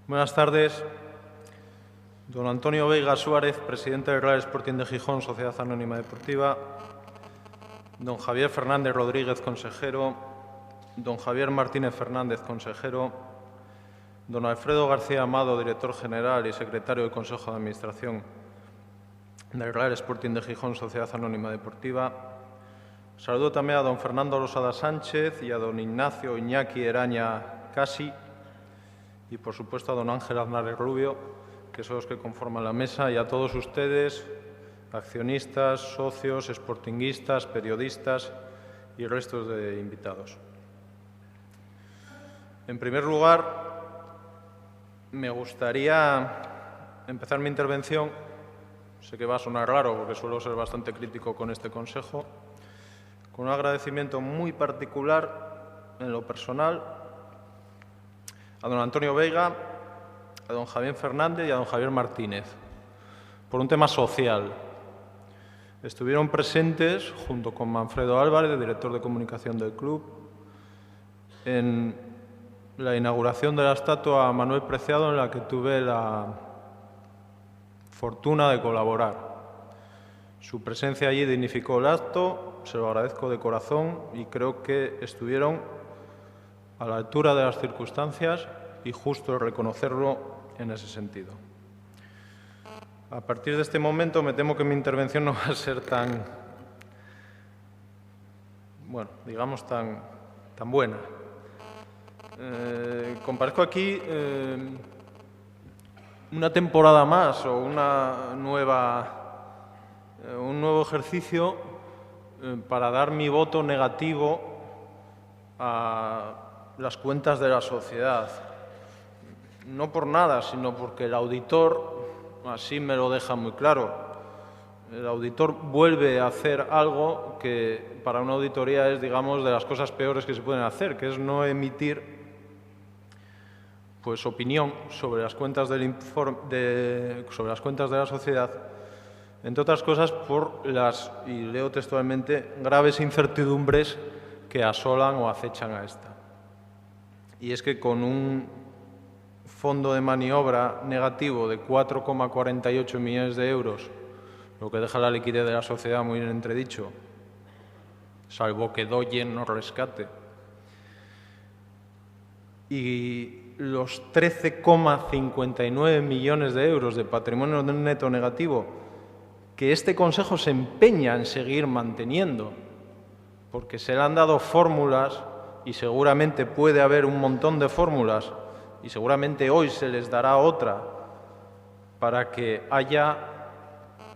Buenas tardes. Don Antonio Veiga Suárez, presidente del Real Sporting de Gijón, Sociedad Anónima Deportiva. Don Javier Fernández Rodríguez, consejero. Don Javier Martínez Fernández, consejero. Don Alfredo García Amado, director general y secretario del Consejo de Administración del Real Sporting de Gijón, Sociedad Anónima Deportiva. Saludo también a don Fernando Losada Sánchez y a don Ignacio Iñaki Eraña Casi y, por supuesto, a don Ángel Aznares Rubio, que son los que conforman la mesa, y a todos ustedes, accionistas, socios, sportinguistas, periodistas y restos de invitados. En primer lugar, me gustaría empezar mi intervención, sé que va a sonar raro porque suelo ser bastante crítico con este consejo, con un agradecimiento muy particular en lo personal a don Antonio Veiga, a don Javier Fernández y a don Javier Martínez, por un tema social. Estuvieron presentes, junto con Manfredo Álvarez, director de comunicación del club, en la inauguración de la estatua a Manuel Preciado, en la que tuve la fortuna de colaborar. Su presencia allí dignificó el acto, se lo agradezco de corazón y creo que estuvieron a la altura de las circunstancias y justo reconocerlo en ese sentido. A partir de este momento me temo que mi intervención no va a ser tan, bueno, digamos tan buena. Comparezco aquí una temporada más o un nuevo ejercicio para dar mi voto negativo a las cuentas de la sociedad. No por nada, sino porque el auditor así me lo deja muy claro. El auditor vuelve a hacer algo que para una auditoría es, digamos, de las cosas peores que se pueden hacer, que es no emitir opinión sobre las cuentas sobre las cuentas de la sociedad, entre otras cosas por las, y leo textualmente, graves incertidumbres que asolan o acechan a esta. Y es que con un fondo de maniobra negativo de 4,48 millones de euros, lo que deja la liquidez de la sociedad muy en entredicho, salvo que Doyen nos rescate, y los 13,59 millones de euros de patrimonio neto negativo que este Consejo se empeña en seguir manteniendo, porque se le han dado fórmulas y seguramente puede haber un montón de fórmulas y seguramente hoy se les dará otra para que haya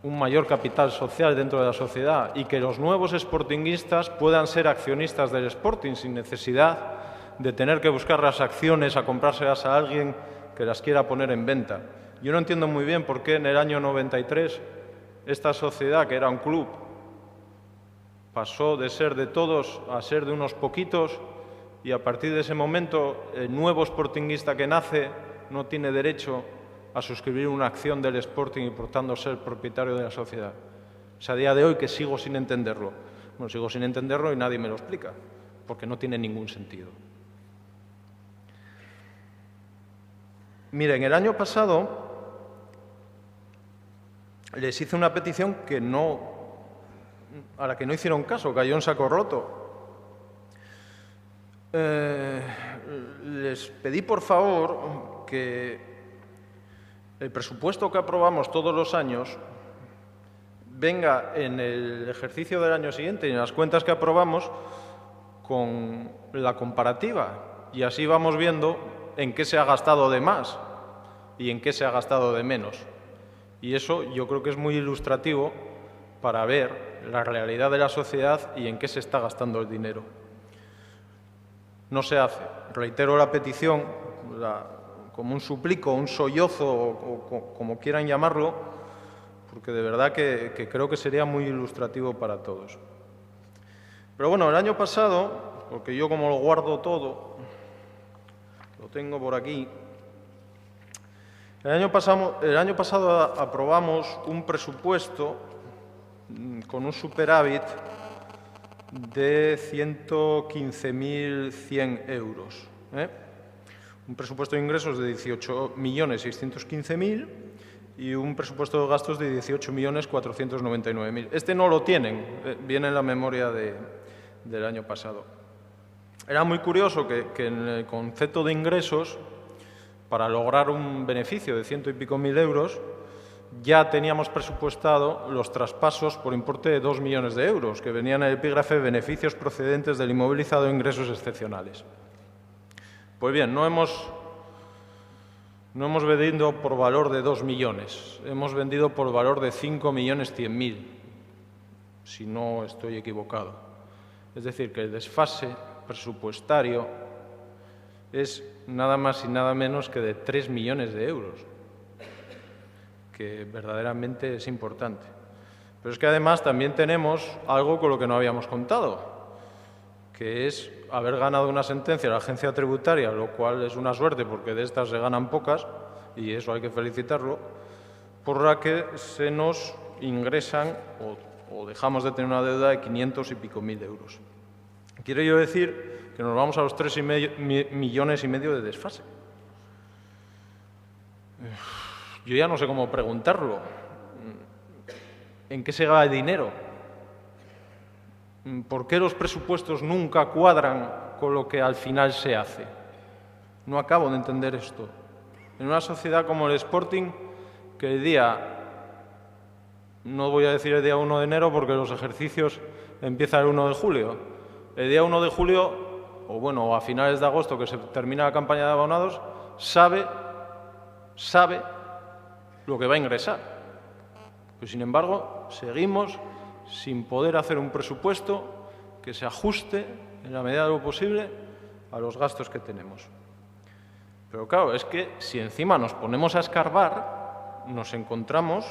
un mayor capital social dentro de la sociedad y que los nuevos sportinguistas puedan ser accionistas del Sporting sin necesidad de tener que buscar las acciones a comprárselas a alguien que las quiera poner en venta. Yo no entiendo muy bien por qué en el año 93 esta sociedad, que era un club, pasó de ser de todos a ser de unos poquitos, y a partir de ese momento el nuevo sportinguista que nace no tiene derecho a suscribir una acción del Sporting y por tanto ser propietario de la sociedad. Es a día de hoy que sigo sin entenderlo. Bueno, sigo sin entenderlo y nadie me lo explica, porque no tiene ningún sentido. Miren, el año pasado les hice una petición a la que no hicieron caso, cayó en saco roto. Les pedí, por favor, que el presupuesto que aprobamos todos los años venga en el ejercicio del año siguiente y en las cuentas que aprobamos con la comparativa. Y así vamos viendo en qué se ha gastado de más y en qué se ha gastado de menos. Y eso yo creo que es muy ilustrativo para ver la realidad de la sociedad y en qué se está gastando el dinero. No se hace. Reitero la petición, como un suplico, un sollozo, o como quieran llamarlo, porque de verdad que creo que sería muy ilustrativo para todos. Pero bueno, el año pasado, porque yo como lo guardo todo, lo tengo por aquí, el año pasado aprobamos un presupuesto con un superávit de 115.100 euros. un presupuesto de ingresos de 18.615.000 y un presupuesto de gastos de 18.499.000. Este no lo tienen, viene en la memoria del año pasado. Era muy curioso que en el concepto de ingresos, para lograr un beneficio de 100 y pico mil euros, ya teníamos presupuestado los traspasos por importe de 2 millones de euros, que venían en el epígrafe beneficios procedentes del inmovilizado e ingresos excepcionales. Pues bien, no hemos vendido por valor de 2 millones, hemos vendido por valor de 5.100.000, si no estoy equivocado. Es decir, que el desfase presupuestario es nada más y nada menos que de 3 millones de euros, que verdaderamente es importante. Pero es que además también tenemos algo con lo que no habíamos contado, que es haber ganado una sentencia a la agencia tributaria, lo cual es una suerte porque de estas se ganan pocas, y eso hay que felicitarlo, por la que se nos ingresan o dejamos de tener una deuda de 500 y pico mil euros. Quiero yo decir que nos vamos a los 3,5 millones de desfase. Yo ya no sé cómo preguntarlo. ¿En qué se gasta el dinero? ¿Por qué los presupuestos nunca cuadran con lo que al final se hace? No acabo de entender esto. En una sociedad como el Sporting, que el día, no voy a decir el día 1 de enero porque los ejercicios empiezan el 1 de julio, el día 1 de julio, o a finales de agosto que se termina la campaña de abonados, sabe lo que va a ingresar. Pero, sin embargo, seguimos sin poder hacer un presupuesto que se ajuste, en la medida de lo posible, a los gastos que tenemos. Pero claro, es que si encima nos ponemos a escarbar, nos encontramos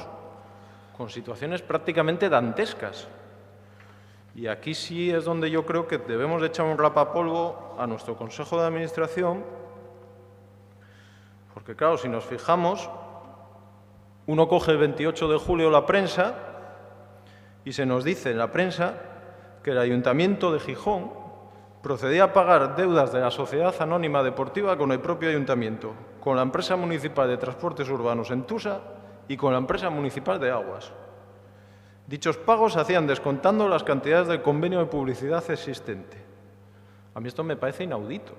con situaciones prácticamente dantescas. Y aquí sí es donde yo creo que debemos de echar un rapapolvo a nuestro Consejo de Administración, porque claro, si nos fijamos, uno coge el 28 de julio la prensa y se nos dice en la prensa que el Ayuntamiento de Gijón procedía a pagar deudas de la Sociedad Anónima Deportiva con el propio Ayuntamiento, con la empresa municipal de transportes urbanos Entusa y con la empresa municipal de aguas. Dichos pagos se hacían descontando las cantidades del convenio de publicidad existente. A mí esto me parece inaudito.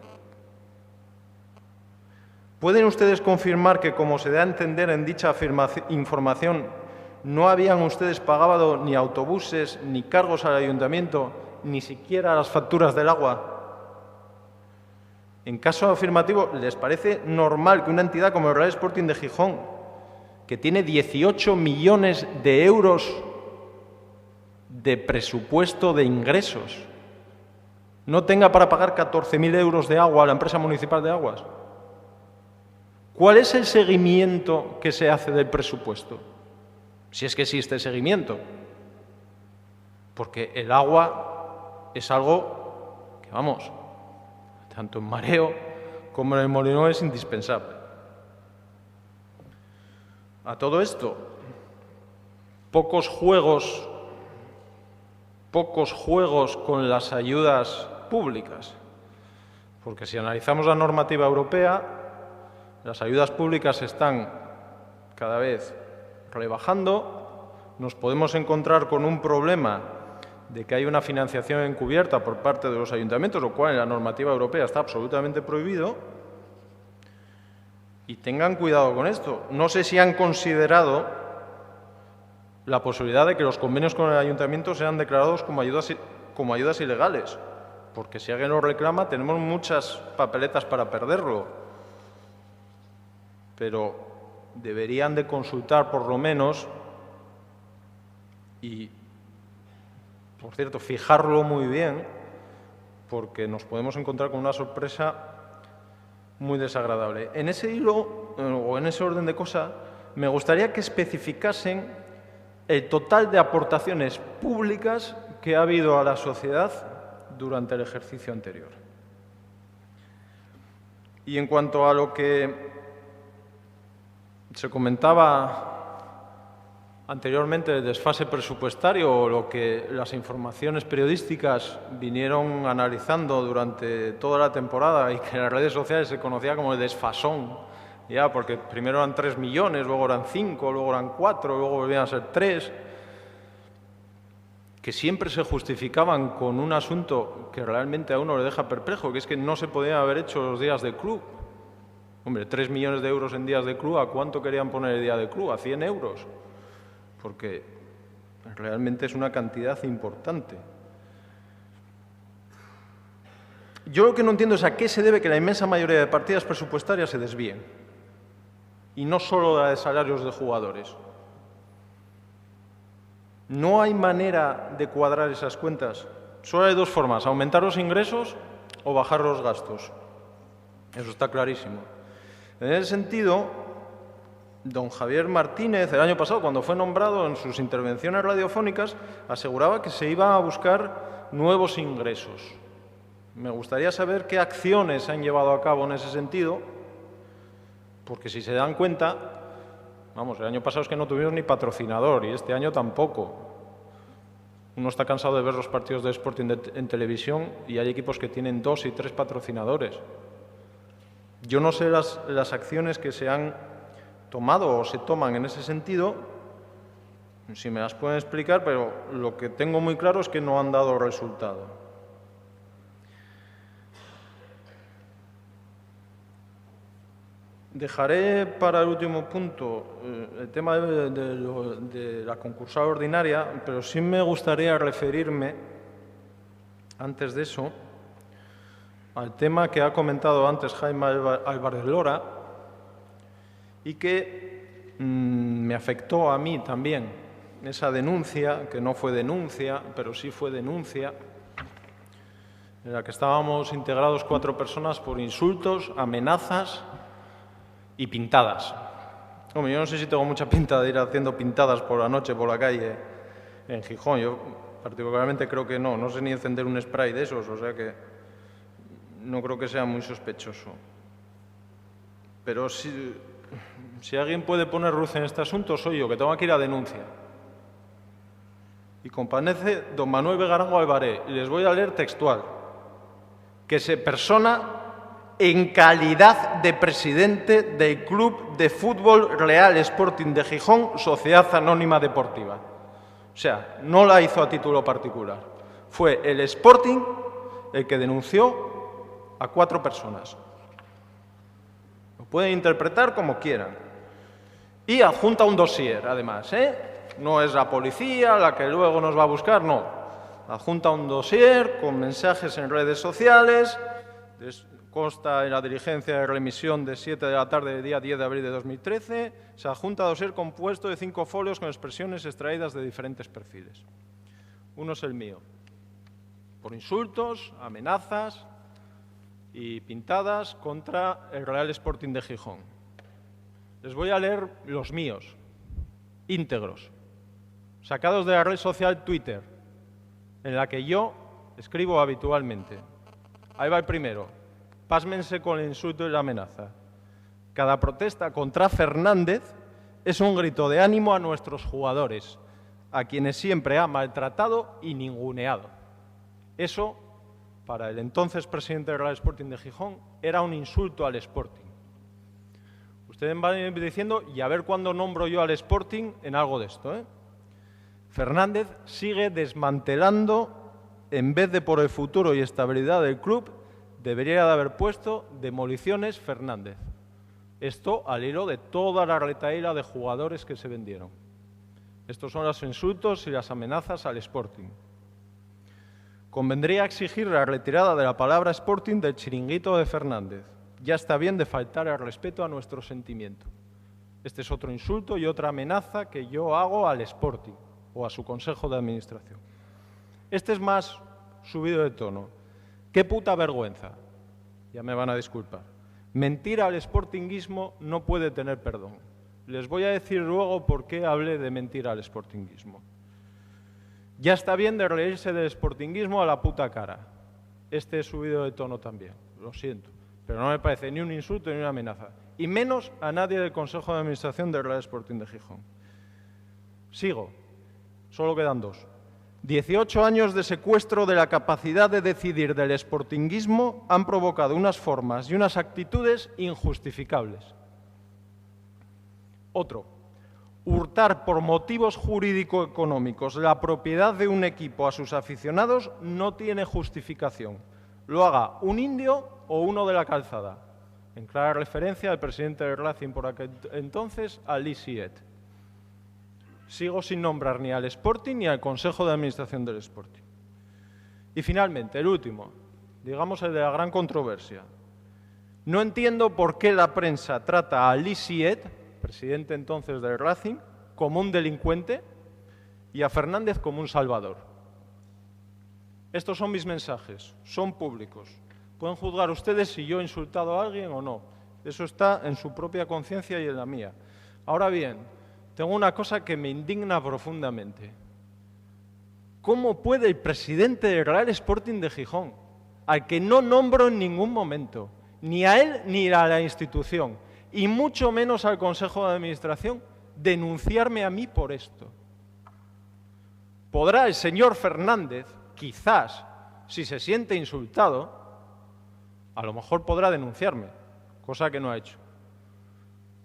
¿Pueden ustedes confirmar que, como se da a entender en dicha información, no habían ustedes pagado ni autobuses ni cargos al ayuntamiento, ni siquiera las facturas del agua? En caso afirmativo, ¿les parece normal que una entidad como el Real Sporting de Gijón, que tiene 18 millones de euros de presupuesto de ingresos, no tenga para pagar 14.000 euros de agua a la empresa municipal de aguas? ¿Cuál es el seguimiento que se hace del presupuesto? Si es que existe seguimiento. Porque el agua es algo que, vamos, tanto en Mareo como en el Molinón es indispensable. A todo esto, pocos juegos con las ayudas públicas. Porque si analizamos la normativa europea, las ayudas públicas están cada vez rebajando, nos podemos encontrar con un problema de que hay una financiación encubierta por parte de los ayuntamientos, lo cual en la normativa europea está absolutamente prohibido. Y tengan cuidado con esto. No sé si han considerado la posibilidad de que los convenios con el ayuntamiento sean declarados como ayudas ilegales, porque si alguien lo reclama tenemos muchas papeletas para perderlo. Pero deberían de consultar por lo menos y, por cierto, fijarlo muy bien, porque nos podemos encontrar con una sorpresa muy desagradable. En ese hilo, o en ese orden de cosas, me gustaría que especificasen el total de aportaciones públicas que ha habido a la sociedad durante el ejercicio anterior. Y en cuanto a lo que se comentaba anteriormente el desfase presupuestario o lo que las informaciones periodísticas vinieron analizando durante toda la temporada y que en las redes sociales se conocía como el desfasón, ya, porque primero eran 3 millones, luego eran 5, luego eran 4, luego volvían a ser 3, que siempre se justificaban con un asunto que realmente a uno le deja perplejo, que es que no se podían haber hecho los días de club. Hombre, 3 millones de euros en días de club, ¿a cuánto querían poner el día de club? ¿A 100 euros? Porque realmente es una cantidad importante. Yo lo que no entiendo es a qué se debe que la inmensa mayoría de partidas presupuestarias se desvíen. Y no solo la de salarios de jugadores. No hay manera de cuadrar esas cuentas. Solo hay 2 formas, aumentar los ingresos o bajar los gastos. Eso está clarísimo. En ese sentido, don Javier Martínez, el año pasado, cuando fue nombrado, en sus intervenciones radiofónicas, aseguraba que se iban a buscar nuevos ingresos. Me gustaría saber qué acciones se han llevado a cabo en ese sentido, porque si se dan cuenta, vamos, el año pasado es que no tuvimos ni patrocinador y este año tampoco. Uno está cansado de ver los partidos de Sporting en televisión y hay equipos que tienen 2 y 3 patrocinadores. Yo no sé las acciones que se han tomado o se toman en ese sentido, si me las pueden explicar, pero lo que tengo muy claro es que no han dado resultado. Dejaré para el último punto el tema de la concursal ordinaria, pero sí me gustaría referirme, antes de eso, al tema que ha comentado antes Jaime Álvarez Lora y que me afectó a mí también, esa denuncia, que no fue denuncia, pero sí fue denuncia, en la que estábamos integrados 4 personas por insultos, amenazas y pintadas. Hombre, yo no sé si tengo mucha pinta de ir haciendo pintadas por la noche por la calle en Gijón. Yo particularmente creo que no sé ni encender un spray de esos, o sea que no creo que sea muy sospechoso. Pero si alguien puede poner luz en este asunto, soy yo, que tengo que ir a denuncia. Y comparece don Manuel Vegarango Alvaré, y les voy a leer textual, que se persona en calidad de presidente del Club de Fútbol Real Sporting de Gijón, Sociedad Anónima Deportiva. O sea, no la hizo a título particular. Fue el Sporting el que denunció a 4 personas. Lo pueden interpretar como quieran. Y adjunta un dossier, además, No es la policía la que luego nos va a buscar, no. Adjunta un dossier con mensajes en redes sociales, consta en la diligencia de remisión de 7 de la tarde del día 10 de abril de 2013, se adjunta dossier compuesto de 5 folios con expresiones extraídas de diferentes perfiles. Uno es el mío, por insultos, amenazas y pintadas contra el Real Sporting de Gijón. Les voy a leer los míos, íntegros, sacados de la red social Twitter, en la que yo escribo habitualmente. Ahí va el primero. Pásmense con el insulto y la amenaza. Cada protesta contra Fernández es un grito de ánimo a nuestros jugadores, a quienes siempre ha maltratado y ninguneado. Eso, para el entonces presidente del Real Sporting de Gijón, era un insulto al Sporting. Ustedes van a ir diciendo, y a ver cuándo nombro yo al Sporting en algo de esto, Fernández sigue desmantelando, en vez de por el futuro y estabilidad del club, debería de haber puesto demoliciones Fernández. Esto al hilo de toda la retahíla de jugadores que se vendieron. Estos son los insultos y las amenazas al Sporting. Convendría exigir la retirada de la palabra Sporting del chiringuito de Fernández. Ya está bien de faltar el respeto a nuestro sentimiento. Este es otro insulto y otra amenaza que yo hago al Sporting o a su consejo de administración. Este es más subido de tono. ¡Qué puta vergüenza! Ya me van a disculpar. Mentir al sportinguismo no puede tener perdón. Les voy a decir luego por qué hablé de mentir al sportinguismo. Ya está bien de reírse del sportinguismo a la puta cara. Este es subido de tono también, lo siento. Pero no me parece ni un insulto ni una amenaza. Y menos a nadie del Consejo de Administración del Real Sporting de Gijón. Sigo. Solo quedan 2. 18 años de secuestro de la capacidad de decidir del sportinguismo han provocado unas formas y unas actitudes injustificables. Otro. Hurtar por motivos jurídico-económicos la propiedad de un equipo a sus aficionados no tiene justificación. Lo haga un indio o uno de la calzada. En clara referencia al presidente del Racing por aquel entonces, Ali Siet. Sigo sin nombrar ni al Sporting ni al Consejo de Administración del Sporting. Y finalmente, el último, digamos el de la gran controversia. No entiendo por qué la prensa trata a Ali Siet, presidente entonces del Racing, como un delincuente y a Fernández como un salvador. Estos son mis mensajes, son públicos. Pueden juzgar ustedes si yo he insultado a alguien o no. Eso está en su propia conciencia y en la mía. Ahora bien, tengo una cosa que me indigna profundamente. ¿Cómo puede el presidente del Real Sporting de Gijón, al que no nombro en ningún momento, ni a él ni a la institución, y mucho menos al Consejo de Administración, denunciarme a mí por esto? Podrá el señor Fernández, quizás, si se siente insultado, a lo mejor podrá denunciarme, cosa que no ha hecho.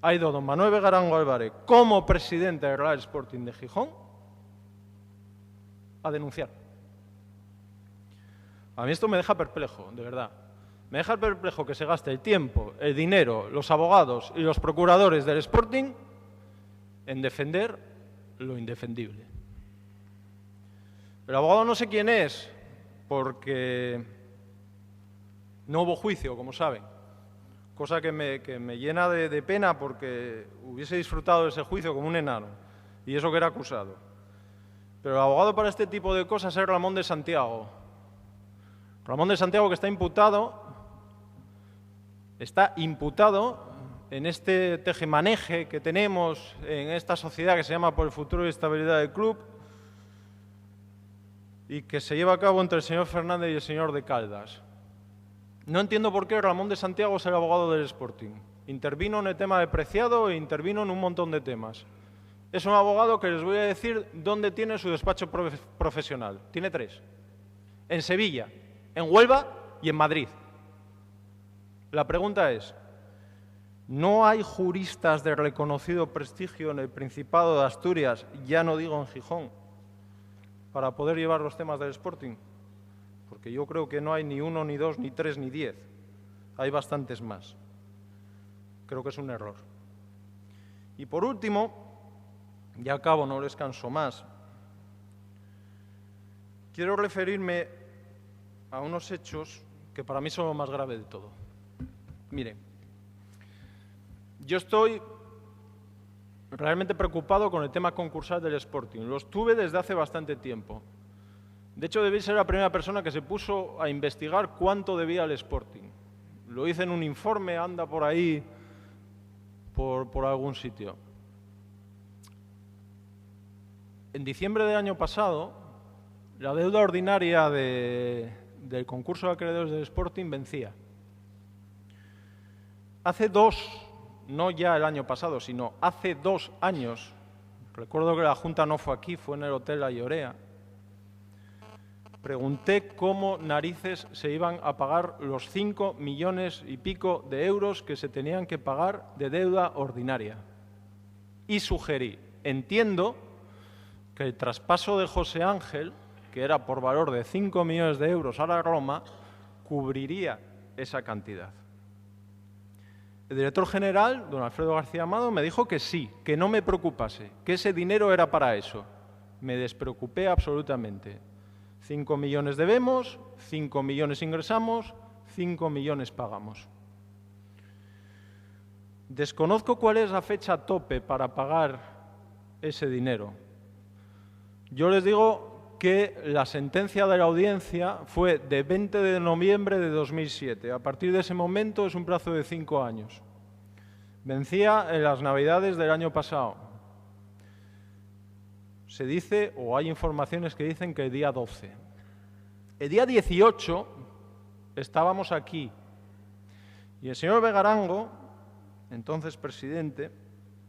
Ha ido don Manuel Begarango Álvarez, como presidente del Real Sporting de Gijón, a denunciar. A mí esto me deja perplejo, de verdad. Me deja perplejo que se gaste el tiempo, el dinero, los abogados y los procuradores del Sporting en defender lo indefendible. El abogado no sé quién es, porque no hubo juicio, como saben. Cosa que me llena de pena porque hubiese disfrutado de ese juicio como un enano, y eso que era acusado. Pero el abogado para este tipo de cosas es Ramón de Santiago. Ramón de Santiago, que está imputado en este tejemaneje que tenemos en esta sociedad que se llama Por el Futuro y Estabilidad del Club y que se lleva a cabo entre el señor Fernández y el señor de Caldas. No entiendo por qué Ramón de Santiago es el abogado del Sporting. Intervino en el tema de Preciado e intervino en un montón de temas. Es un abogado que les voy a decir dónde tiene su despacho profesional. Tiene 3. En Sevilla, en Huelva y en Madrid. La pregunta es, ¿no hay juristas de reconocido prestigio en el Principado de Asturias, ya no digo en Gijón, para poder llevar los temas del Sporting? Porque yo creo que no hay ni 1, ni 2, ni 3, ni 10. Hay bastantes más. Creo que es un error. Y por último, ya acabo, no les canso más, quiero referirme a unos hechos que para mí son lo más grave de todo. Miren, yo estoy realmente preocupado con el tema concursal del Sporting. Lo estuve desde hace bastante tiempo. De hecho, debí ser la primera persona que se puso a investigar cuánto debía el Sporting. Lo hice en un informe, anda por ahí, por algún sitio. En diciembre del año pasado, la deuda ordinaria del concurso de acreedores del Sporting vencía. Hace 2, no ya el año pasado, sino hace 2 años, recuerdo que la Junta no fue aquí, fue en el Hotel La Llorea, pregunté cómo narices se iban a pagar los 5 millones y pico de euros que se tenían que pagar de deuda ordinaria. Y sugerí, entiendo que el traspaso de José Ángel, que era por valor de 5 millones de euros a la Roma, cubriría esa cantidad. El director general, don Alfredo García Amado, me dijo que sí, que no me preocupase, que ese dinero era para eso. Me despreocupé absolutamente. 5 millones debemos, 5 millones ingresamos, 5 millones pagamos. Desconozco cuál es la fecha tope para pagar ese dinero. Yo les digo que la sentencia de la audiencia fue de 20 de noviembre de 2007. A partir de ese momento es un plazo de 5 años. Vencía en las Navidades del año pasado. Se dice, o hay informaciones que dicen que el día 12. El día 18 estábamos aquí y el señor Begarango, entonces presidente,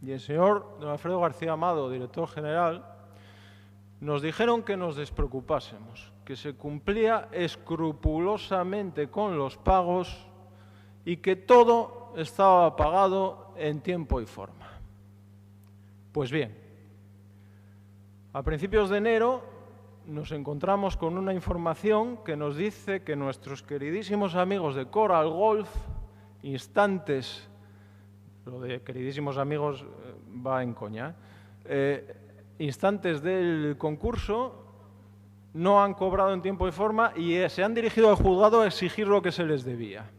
y el señor don Alfredo García Amado, director general, nos dijeron que nos despreocupásemos, que se cumplía escrupulosamente con los pagos y que todo estaba pagado en tiempo y forma. Pues bien, a principios de enero nos encontramos con una información que nos dice que nuestros queridísimos amigos de Coral Golf, instantes, lo de queridísimos amigos va en coña, instantes del concurso, no han cobrado en tiempo y forma y se han dirigido al juzgado a exigir lo que se les debía.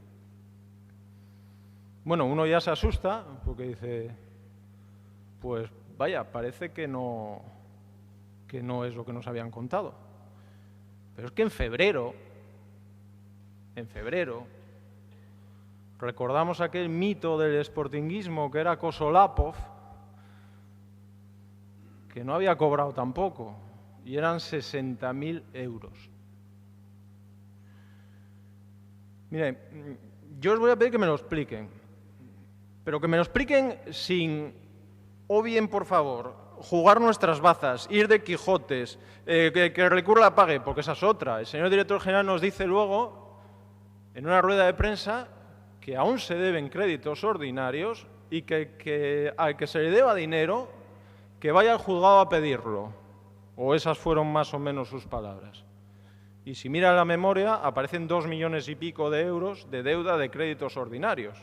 Bueno, uno ya se asusta porque dice, pues vaya, parece que no es lo que nos habían contado. Pero es que en febrero, recordamos aquel mito del sportinguismo que era Kosolapov, que no había cobrado tampoco, y eran 60.000 euros. Mire, yo os voy a pedir que me lo expliquen, pero que me lo expliquen sin, o bien, por favor, jugar nuestras bazas, ir de Quijotes, que el recurso la pague, porque esa es otra. El señor director general nos dice luego, en una rueda de prensa, que aún se deben créditos ordinarios y que al que se le deba dinero, que vaya al juzgado a pedirlo. O esas fueron más o menos sus palabras. Y si mira la memoria, aparecen 2 millones y pico de euros de deuda de créditos ordinarios,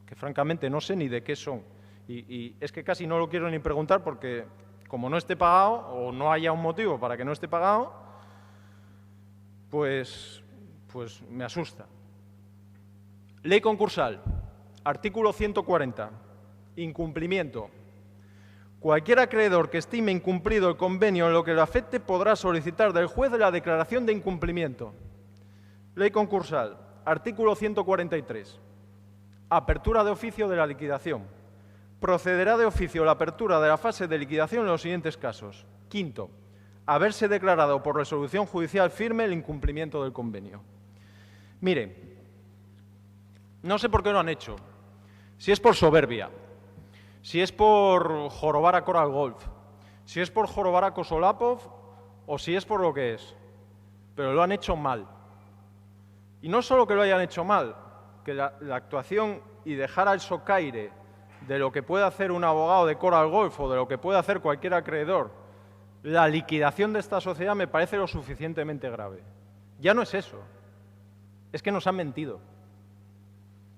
que francamente no sé ni de qué son. Y es que casi no lo quiero ni preguntar porque como no esté pagado o no haya un motivo para que no esté pagado, pues me asusta. Ley concursal, artículo 140, incumplimiento. Cualquier acreedor que estime incumplido el convenio en lo que le afecte podrá solicitar del juez la declaración de incumplimiento. Ley concursal, artículo 143, apertura de oficio de la liquidación. Procederá de oficio la apertura de la fase de liquidación en los siguientes casos. Quinto, haberse declarado por resolución judicial firme el incumplimiento del convenio. Mire, no sé por qué lo han hecho. Si es por soberbia, si es por jorobar a Coral Golf, si es por jorobar a Kosolapov o si es por lo que es. Pero lo han hecho mal. Y no solo que lo hayan hecho mal, que la actuación y dejar al socaire de lo que puede hacer un abogado de Coral Golf o de lo que puede hacer cualquier acreedor, la liquidación de esta sociedad me parece lo suficientemente grave. Ya no es eso, es que nos han mentido.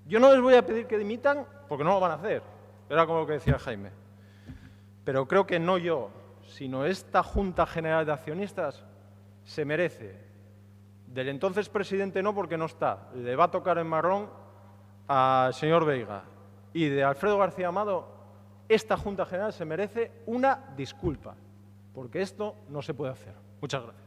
Yo no les voy a pedir que dimitan porque no lo van a hacer, era como lo que decía Jaime. Pero creo que no yo, sino esta Junta General de Accionistas se merece. Del entonces presidente no, porque no está, le va a tocar el marrón al señor Veiga. Y de Alfredo García Amado, esta Junta General se merece una disculpa, porque esto no se puede hacer. Muchas gracias.